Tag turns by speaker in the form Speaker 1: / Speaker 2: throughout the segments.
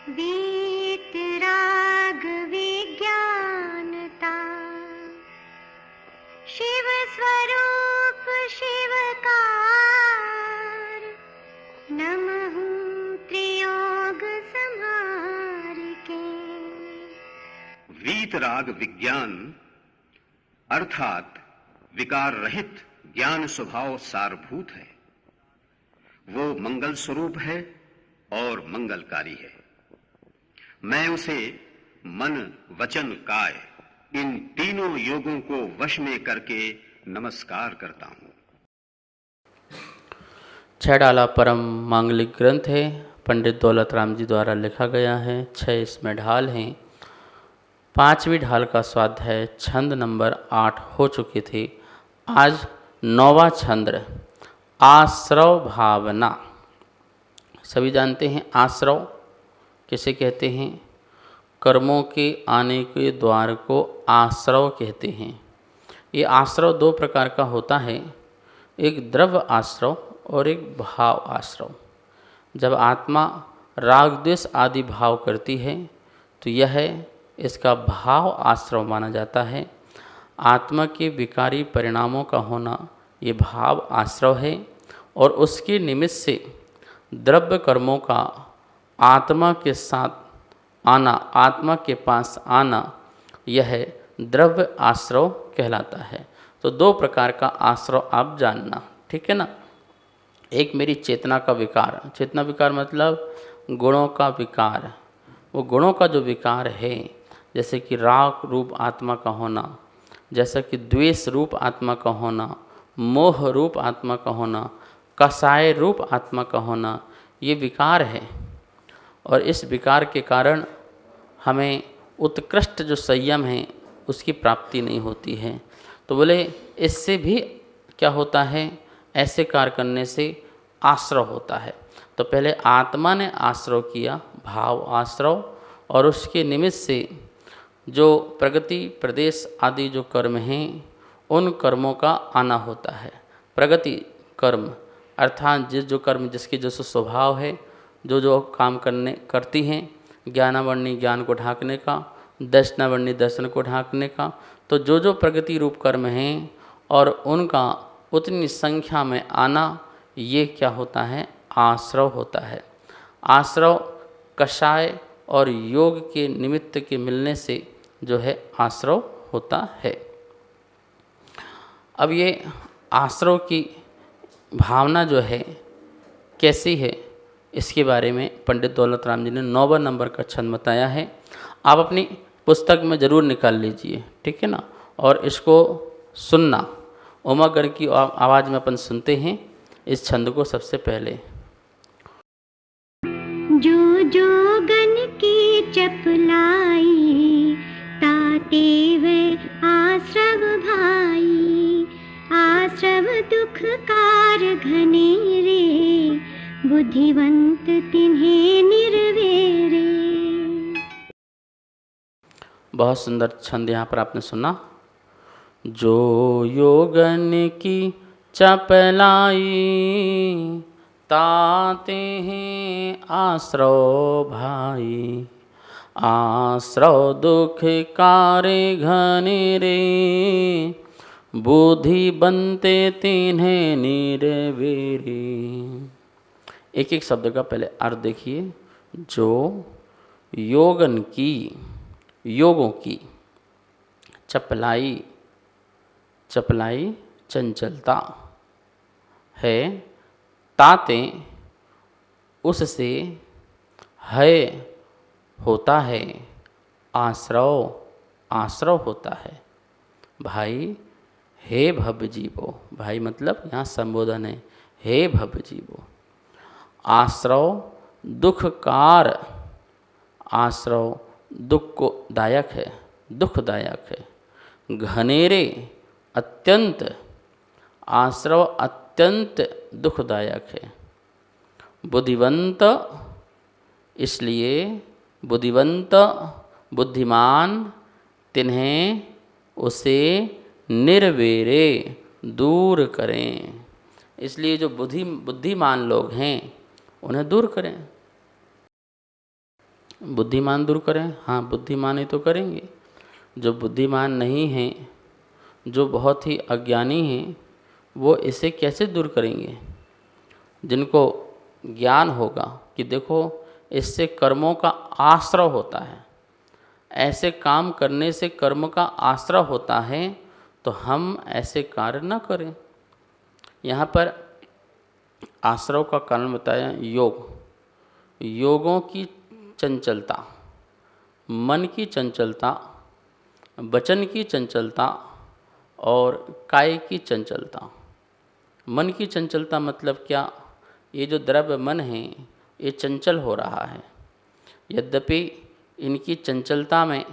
Speaker 1: वीतराग विज्ञानता, शिव स्वरूप शिवकार, नमः त्रियोग संहार के।
Speaker 2: वीतराग विज्ञान अर्थात विकार रहित ज्ञान स्वभाव सारभूत है। वो मंगल स्वरूप है और मंगलकारी है। मैं उसे मन वचन काय इन तीनों योगों को वश में करके नमस्कार करता हूं।
Speaker 3: छह परम मांगलिक ग्रंथ है, पंडित दौलत राम जी द्वारा लिखा गया है। 6 इसमें ढाल हैं। 5वीं ढाल का स्वाध्याय छंद नंबर 8 हो चुके थे। आज 9वां छंद आश्रव भावना। सभी जानते हैं आश्रव किसे कहते हैं? कर्मों के आने के द्वार को आश्रव कहते हैं। ये आश्रव 2 प्रकार का होता है, एक द्रव्य आश्रव और एक भाव आश्रव। जब आत्मा राग द्वेष आदि भाव करती है तो यह इसका भाव आश्रव माना जाता है। आत्मा के विकारी परिणामों का होना ये भाव आश्रव है और उसके निमित्त से द्रव्य कर्मों का आत्मा के साथ आना, आत्मा के पास आना, यह द्रव्य आश्रव कहलाता है। तो 2 प्रकार का आश्रव आप जानना, ठीक है ना। एक मेरी चेतना का विकार, चेतना विकार मतलब गुणों का विकार। वो गुणों का जो विकार है, जैसे कि राग रूप आत्मा का होना, जैसा कि द्वेष रूप आत्मा का होना, मोह रूप आत्मा का होना, कसाय रूप आत्मा का होना, ये विकार है। और इस विकार के कारण हमें उत्कृष्ट जो संयम है उसकी प्राप्ति नहीं होती है। तो बोले इससे भी क्या होता है, ऐसे कार्य करने से आश्रव होता है। तो पहले आत्मा ने आश्रव किया, भाव आश्रव, और उसके निमित्त से जो प्रगति प्रदेश आदि जो कर्म हैं उन कर्मों का आना होता है। प्रगति कर्म अर्थात जो कर्म जिसकी जो स्वभाव है, जो काम करती हैं, ज्ञानावर्णी ज्ञान को ढांकने का, दर्शनावर्णी दर्शन को ढांकने का, तो जो प्रगति रूप कर्म हैं और उनका उतनी संख्या में आना, ये क्या होता है, आश्रव होता है। आश्रव कषाय और योग के निमित्त के मिलने से जो है आश्रव होता है। अब ये आश्रव की भावना जो है कैसी है, इसके बारे में पंडित दौलत राम जी ने 9वां नंबर का छंद बताया है। आप अपनी पुस्तक में ज़रूर निकाल लीजिए, ठीक है ना, और इसको सुनना। उमागढ़ की आवाज़ में अपन सुनते हैं इस छंद को सबसे पहले।
Speaker 1: जो जोगन की चपलाई, ताते वे आश्रव भाई, आश्रव दुख कार घनेरे, बुद्धिवंत तिन्हें निर्वेरे।
Speaker 3: बहुत सुंदर छंद यहाँ पर आपने सुना। जो योगन की चपलाई, ताते हैं आश्रव भाई, आश्रव दुख कारे घनेरे, बुद्धि बनते तिन्हें निर्वेरे। एक एक शब्द का पहले अर्थ देखिए। जो योगन की, योगों की, चपलाई, चपलाई चंचलता है, ताते उससे है होता है, आश्रव आश्रव होता है। भाई हे भव जीवो, भाई मतलब यहाँ संबोधन है, हे भव जीवो। आश्रव दुखकार, आश्रव दुख को दायक है, दुखदायक है। घनेरे अत्यंत, आश्रव अत्यंत दुखदायक है। बुद्धिवंत, इसलिए बुद्धिवंत बुद्धिमान तिन्हें उसे निर्वेरे दूर करें। इसलिए जो बुद्धिमान लोग हैं उन्हें दूर करें। बुद्धिमान दूर करें, हाँ बुद्धिमान ही तो करेंगे। जो बुद्धिमान नहीं हैं, जो बहुत ही अज्ञानी हैं, वो इसे कैसे दूर करेंगे? जिनको ज्ञान होगा कि देखो इससे कर्मों का आश्रय होता है, ऐसे काम करने से कर्म का आश्रय होता है, तो हम ऐसे कार्य न करें। यहाँ पर आश्रय का कारण बताया योग। योगों की चंचलता, मन की चंचलता, वचन की चंचलता और काय की चंचलता। मन की चंचलता मतलब क्या? ये जो द्रव्य मन है ये चंचल हो रहा है। यद्यपि इनकी चंचलता में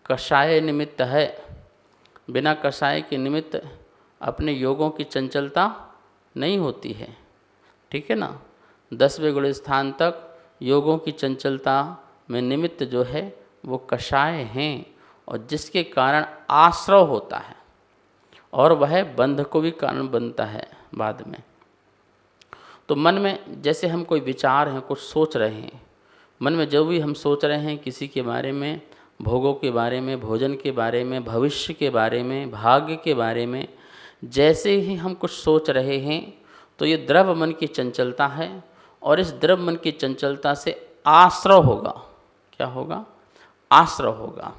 Speaker 3: कषाय निमित्त है, बिना कषाय के निमित्त अपने योगों की चंचलता नहीं होती है, ठीक है ना। 10वें गुण स्थान तक योगों की चंचलता में निमित्त जो है वो कषाय हैं, और जिसके कारण आश्रय होता है और वह बंध को भी कारण बनता है बाद में। तो मन में जैसे हम कोई विचार हैं, कुछ सोच रहे हैं, मन में जो भी हम सोच रहे हैं किसी के बारे में, भोगों के बारे में, भोजन के बारे में, भविष्य के बारे में, भाग्य के बारे में, जैसे ही हम कुछ सोच रहे हैं तो ये द्रव्य मन की चंचलता है, और इस द्रव्य मन की चंचलता से आश्रय होगा। क्या होगा? आश्रय होगा।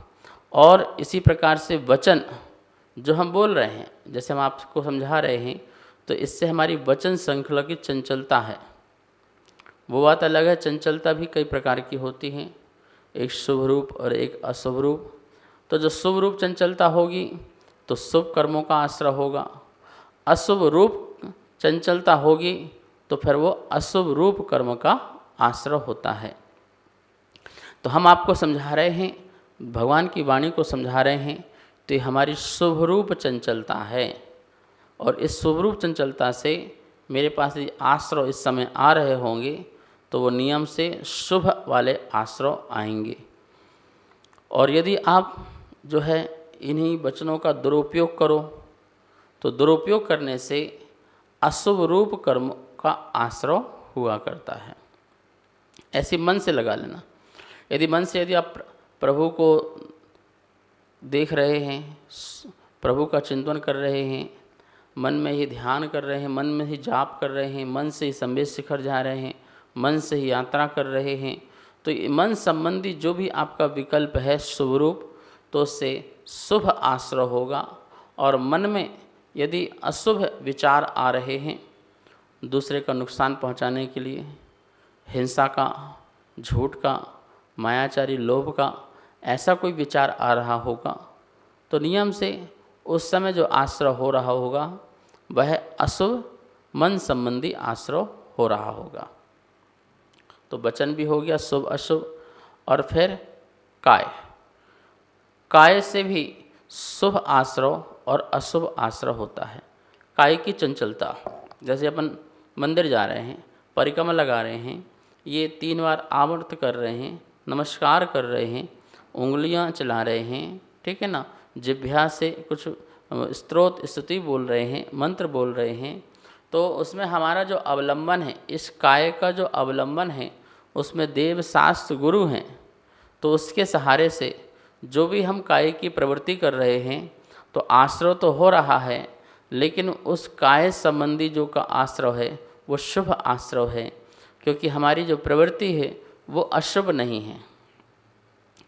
Speaker 3: और इसी प्रकार से वचन जो हम बोल रहे हैं, जैसे हम आपको समझा रहे हैं, तो इससे हमारी वचन श्रृंखला की चंचलता है। वो बात अलग है, चंचलता भी कई प्रकार की होती हैं, एक शुभ रूप और एक अशुभ रूप। तो जो शुभ रूप चंचलता होगी तो शुभ कर्मों का आश्रय होगा, अशुभ रूप चंचलता होगी तो फिर वो अशुभ रूप कर्म का आश्रय होता है। तो हम आपको समझा रहे हैं, भगवान की वाणी को समझा रहे हैं, तो ये हमारी शुभ रूप चंचलता है, और इस शुभ रूप चंचलता से मेरे पास ये आश्रय इस समय आ रहे होंगे तो वो नियम से शुभ वाले आश्रय आएंगे। और यदि आप जो है इन्हीं वचनों का दुरुपयोग करो तो दुरुपयोग करने से अशुभ रूप कर्म का आश्रय हुआ करता है। ऐसे मन से लगा लेना। यदि मन से यदि आप प्रभु को देख रहे हैं, प्रभु का चिंतन कर रहे हैं, मन में ही ध्यान कर रहे हैं, मन में ही जाप कर रहे हैं, मन से ही संवेद शिखर जा रहे हैं, मन से ही यात्रा कर रहे हैं, तो मन संबंधी जो भी आपका विकल्प है शुभ रूप, तो उससे शुभ आश्रय होगा। और मन में यदि अशुभ विचार आ रहे हैं, दूसरे का नुकसान पहुंचाने के लिए, हिंसा का, झूठ का, मायाचारी लोभ का, ऐसा कोई विचार आ रहा होगा, तो नियम से उस समय जो आश्रय हो रहा होगा वह अशुभ मन संबंधी आश्रय हो रहा होगा। तो वचन भी हो गया शुभ अशुभ, और फिर काय, काय से भी शुभ आश्रय और अशुभ आश्रय होता है। काय की चंचलता, जैसे अपन मंदिर जा रहे हैं, परिक्रमा लगा रहे हैं, ये 3 बार आवर्त कर रहे हैं, नमस्कार कर रहे हैं, उंगलियां चला रहे हैं, ठीक है ना, जिह्वा से कुछ स्तोत्र स्तुति बोल रहे हैं, मंत्र बोल रहे हैं, तो उसमें हमारा जो अवलंबन है, इस काय का जो अवलंबन है उसमें देव शास्त्र गुरु हैं। तो उसके सहारे से जो भी हम काय की प्रवृत्ति कर रहे हैं तो आश्रय तो हो रहा है, लेकिन उस काय संबंधी जो का आश्रय है वो शुभ आश्रय है, क्योंकि हमारी जो प्रवृत्ति है वो अशुभ नहीं है।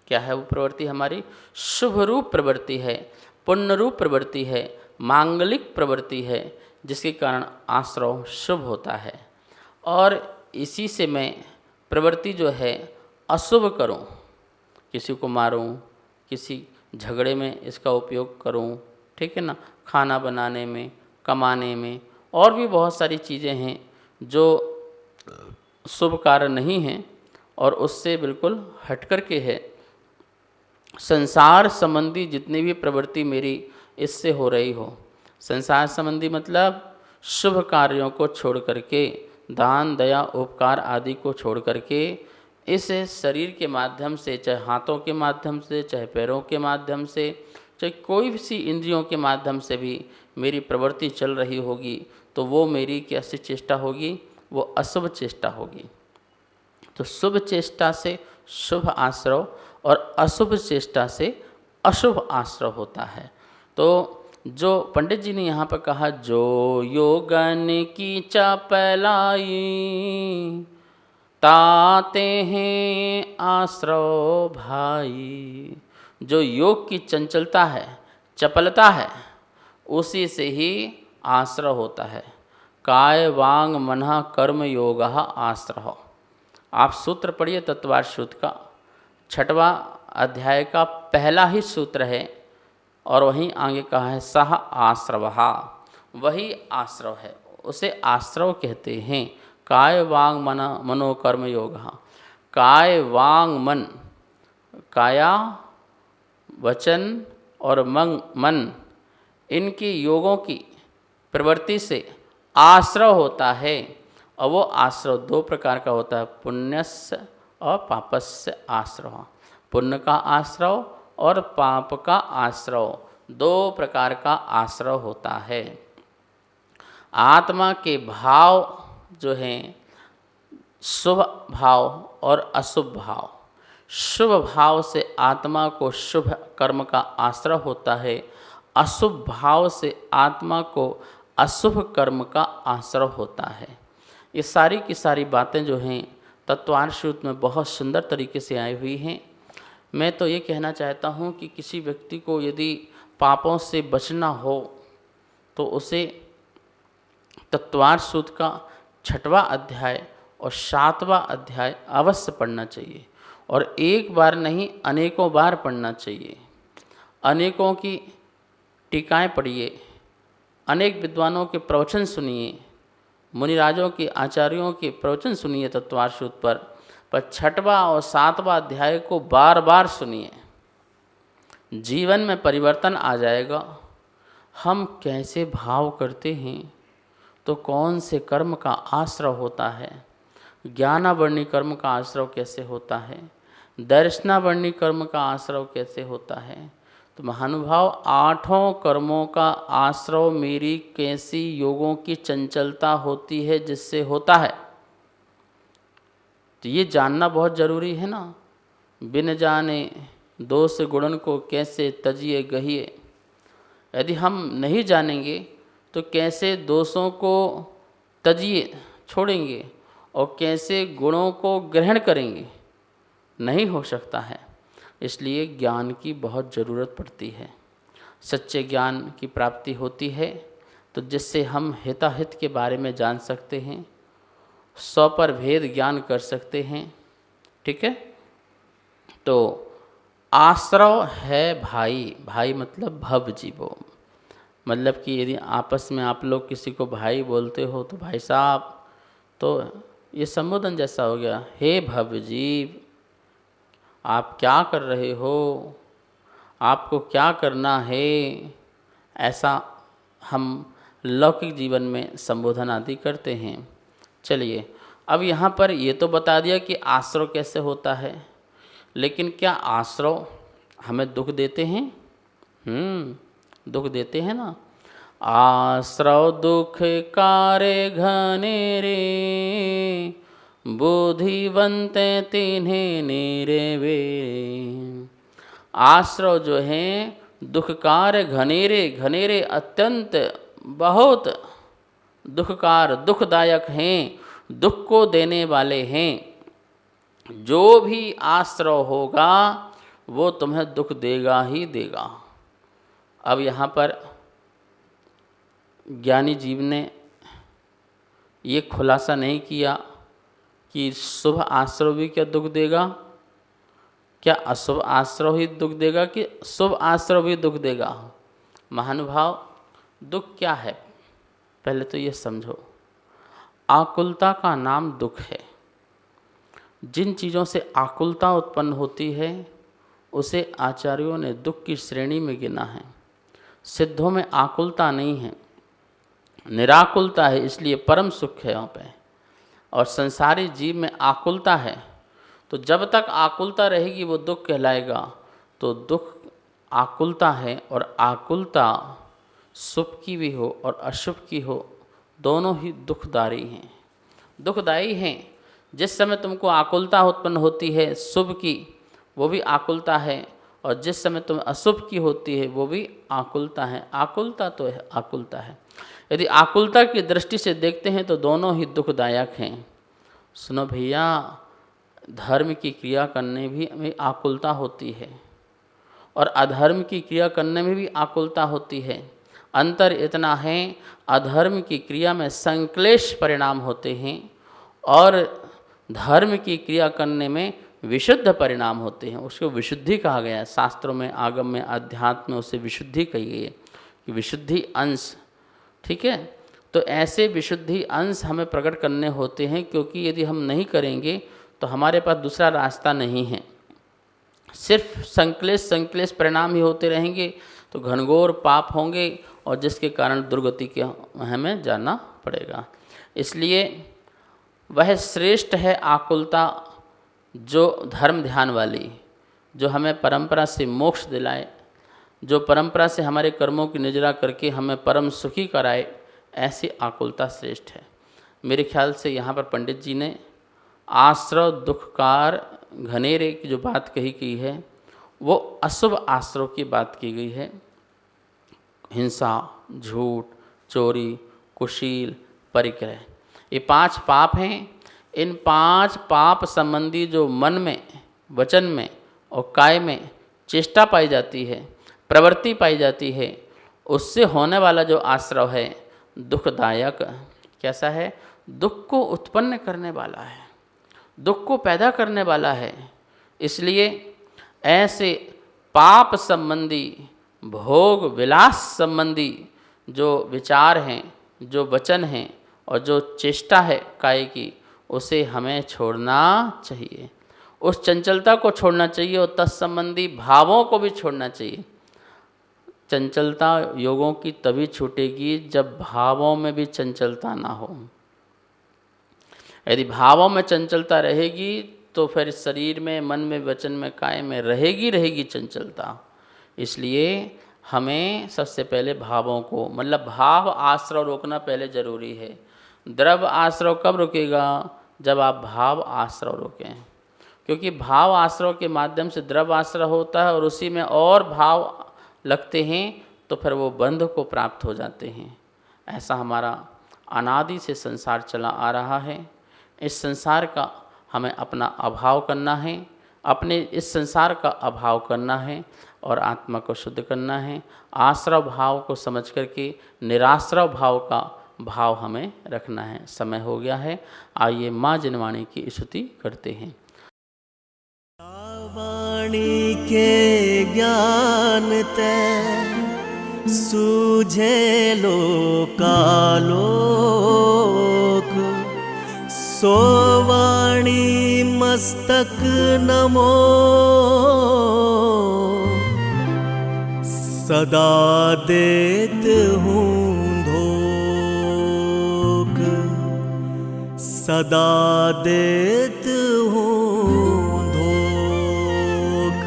Speaker 3: क्या है वो प्रवृत्ति? हमारी शुभ रूप प्रवृत्ति है, पुण्य रूप प्रवृत्ति है, मांगलिक प्रवृत्ति है, जिसके कारण आश्रय शुभ होता है। और इसी से मैं प्रवृत्ति जो है अशुभ करूं, किसी को मारूं, किसी झगड़े में इसका उपयोग करूं, ठीक है ना, खाना बनाने में, कमाने में, और भी बहुत सारी चीज़ें हैं जो शुभ कार्य नहीं हैं और उससे बिल्कुल हट कर के है। संसार संबंधी जितनी भी प्रवृत्ति मेरी इससे हो रही हो, संसार संबंधी मतलब शुभ कार्यों को छोड़ करके, दान दया उपकार आदि को छोड़ करके, इस शरीर के माध्यम से, चाहे हाथों के माध्यम से, चाहे पैरों के माध्यम से, चाहे कोई भी सी इंद्रियों के माध्यम से भी मेरी प्रवृत्ति चल रही होगी, तो वो मेरी कैसी चेष्टा होगी? वो अशुभ चेष्टा होगी। तो शुभ चेष्टा से शुभ आश्रव और अशुभ चेष्टा से अशुभ आश्रव होता है। तो जो पंडित जी ने यहाँ पर कहा, जो योगन की चपलाई ताते हैं आश्रव भाई, जो योग की चंचलता है, चपलता है, उसी से ही आश्रव होता है। काय वांग मनः कर्म योग आश्रव। आप सूत्र पढ़िए तत्वार सूत्र का 6वां अध्याय का पहला ही सूत्र है और वहीं आगे कहा है सह आश्रवहा, वही आश्रव है, उसे आश्रव कहते हैं। काय वांग मन मनोकर्म योग। काय वांग मन, काया वचन और मन, इनके योगों की प्रवृत्ति से आश्रव होता है। और वो आश्रव 2 प्रकार का होता है, पुण्यस्य और पापस्य आश्रव। पुण्य का आश्रव और पाप का आश्रव, 2 प्रकार का आश्रव होता है। आत्मा के भाव जो हैं, शुभ भाव और अशुभ भाव। शुभ भाव से आत्मा को शुभ कर्म का आश्रय होता है, अशुभ भाव से आत्मा को अशुभ कर्म का आश्रय होता है। ये सारी की सारी बातें जो हैं तत्वार्थ सूत्र में बहुत सुंदर तरीके से आई हुई हैं। मैं तो ये कहना चाहता हूँ कि किसी व्यक्ति को यदि पापों से बचना हो तो उसे तत्वार्थ सूत्र का 6वां अध्याय और 7वां अध्याय अवश्य पढ़ना चाहिए, और एक बार नहीं अनेकों बार पढ़ना चाहिए। अनेकों की टीकाएँ पढ़िए, अनेक विद्वानों के प्रवचन सुनिए, मुनिराजों के आचार्यों के प्रवचन सुनिए तत्वार्थ सूत्र पर 6वां और 7वां अध्याय को बार बार सुनिए। जीवन में परिवर्तन आ जाएगा। हम कैसे भाव करते हैं तो कौन से कर्म का आश्रय होता है, ज्ञानावर्णी कर्म का आश्रय कैसे होता है, दर्शनावर्णी कर्म का आश्रय कैसे होता है। तो महानुभाव 8 कर्मों का आश्रय मेरी कैसी योगों की चंचलता होती है जिससे होता है, तो ये जानना बहुत ज़रूरी है ना। बिन जाने दोष गुणन को कैसे तजिए गहिए। यदि हम नहीं जानेंगे तो कैसे दोषों को तजिए छोड़ेंगे और कैसे गुणों को ग्रहण करेंगे, नहीं हो सकता है। इसलिए ज्ञान की बहुत ज़रूरत पड़ती है। सच्चे ज्ञान की प्राप्ति होती है तो जिससे हम हिताहित के बारे में जान सकते हैं, 100 पर भेद ज्ञान कर सकते हैं। ठीक है, तो आश्रव है भाई। भाई मतलब भव जीवो, मतलब कि यदि आपस में आप लोग किसी को भाई बोलते हो तो भाई साहब, तो ये संबोधन जैसा हो गया। हे भव जीव, आप क्या कर रहे हो, आपको क्या करना है, ऐसा हम लौकिक जीवन में संबोधन आदि करते हैं। चलिए, अब यहाँ पर ये तो बता दिया कि आश्रव कैसे होता है, लेकिन क्या आश्रव हमें दुख देते हैं? दुख देते हैं ना। आश्रव दुख कारे घनेरे, बुद्धिवंत तिन्हें निरवे। आश्रव जो हैं दुखकार घनेरे, घनेरे अत्यंत बहुत दुखकार दुखदायक हैं, दुख को देने वाले हैं। जो भी आश्रव होगा वो तुम्हें दुख देगा ही देगा। अब यहाँ पर ज्ञानी जीव ने ये खुलासा नहीं किया कि शुभ आश्रव भी क्या दुख देगा, क्या अशुभ आश्रव ही दुख देगा कि शुभ आश्रव भी दुख देगा। महानुभाव, दुख क्या है पहले तो ये समझो। आकुलता का नाम दुख है। जिन चीज़ों से आकुलता उत्पन्न होती है उसे आचार्यों ने दुख की श्रेणी में गिना है। सिद्धों में आकुलता नहीं है, निराकुलता है, इसलिए परम सुख है वहाँ पे। और संसारी जीव में आकुलता है, तो जब तक आकुलता रहेगी वो दुख कहलाएगा। तो दुख आकुलता है, और आकुलता शुभ की भी हो और अशुभ की हो, दोनों ही दुखदायी हैं। जिस समय तुमको आकुलता उत्पन्न होती है शुभ की, वो भी आकुलता है, और जिस समय तुम अशुभ की होती है वो भी आकुलता है। आकुलता तो है, आकुलता है। यदि आकुलता की दृष्टि से देखते हैं तो दोनों ही दुखदायक हैं। सुनो भैया, धर्म की क्रिया करने में आकुलता होती है और अधर्म की क्रिया करने में भी आकुलता होती है। अंतर इतना है, अधर्म की क्रिया में संक्लेश परिणाम होते हैं और धर्म की क्रिया करने में विशुद्ध परिणाम होते हैं। उसको विशुद्धि कहा गया है, शास्त्रों में, आगम में, अध्यात्म में उसे विशुद्धि कही गई है कि विशुद्धि अंश। ठीक है, तो ऐसे विशुद्धि अंश हमें प्रकट करने होते हैं, क्योंकि यदि हम नहीं करेंगे तो हमारे पास दूसरा रास्ता नहीं है। सिर्फ संक्लेश परिणाम ही होते रहेंगे तो घनघोर पाप होंगे और जिसके कारण दुर्गति के हमें जाना पड़ेगा। इसलिए वह श्रेष्ठ है आकुलता जो धर्म ध्यान वाली, जो हमें परंपरा से मोक्ष दिलाए, जो परंपरा से हमारे कर्मों की निजरा करके हमें परम सुखी कराए, ऐसी आकुलता श्रेष्ठ है। मेरे ख्याल से यहाँ पर पंडित जी ने आश्रव दुखकार घनेरे की जो बात कही गई है वो अशुभ आश्रव की बात की गई है। हिंसा, झूठ, चोरी, कुशील, परिग्रह, ये 5 पाप हैं। इन 5 पाप संबंधी जो मन में, वचन में और काय में चेष्टा पाई जाती है, प्रवृत्ति पाई जाती है, उससे होने वाला जो आश्रव है दुखदायक कैसा है? दुख को उत्पन्न करने वाला है, दुख को पैदा करने वाला है। इसलिए ऐसे पाप संबंधी, भोग विलास संबंधी जो विचार हैं, जो वचन हैं और जो चेष्टा है काय की, उसे हमें छोड़ना चाहिए। उस चंचलता को छोड़ना चाहिए और तत्संबंधी भावों को भी छोड़ना चाहिए। चंचलता योगों की तभी छूटेगी जब भावों में भी चंचलता ना हो। यदि भावों में चंचलता रहेगी तो फिर शरीर में, मन में, वचन में, काय में रहेगी चंचलता। इसलिए हमें सबसे पहले भावों को, मतलब भाव आश्रव रोकना पहले जरूरी है। द्रव्य आश्रव कब रुकेगा? जब आप भाव आश्रव रोकें, क्योंकि भाव आश्रव के माध्यम से द्रव्य आश्रव होता है और उसी में और भाव लगते हैं तो फिर वो बंध को प्राप्त हो जाते हैं। ऐसा हमारा अनादि से संसार चला आ रहा है। इस संसार का हमें अपना अभाव करना है, अपने इस संसार का अभाव करना है और आत्मा को शुद्ध करना है। आश्रव भाव को समझ करके निराश्रव भाव का भाव हमें रखना है। समय हो गया है, आइए माँ जिनवाणी की स्तुति करते हैं।
Speaker 4: वाणी के ज्ञान ते सूझे लोकालोक, सो वाणी मस्तक नमो, सदा देत हूँ धोख, सदा देत हूँ धोख।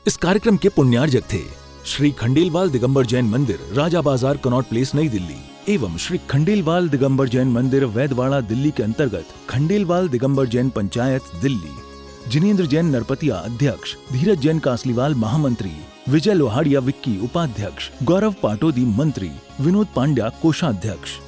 Speaker 5: इस कार्यक्रम के पुण्यार्जक थे श्री खंडेलवाल दिगंबर जैन मंदिर, राजा बाजार, कनॉट प्लेस, नई दिल्ली, एवं श्री खंडेलवाल दिगंबर जैन मंदिर, वैदवाड़ा, दिल्ली के अंतर्गत खंडेलवाल दिगंबर जैन पंचायत, दिल्ली। जिनेन्द्र जैन नरपतिया अध्यक्ष, धीरज जैन कासलीवाल महामंत्री, विजय लोहाड़िया विक्की उपाध्यक्ष, गौरव पाटोदी मंत्री, विनोद पांड्या कोषाध्यक्ष।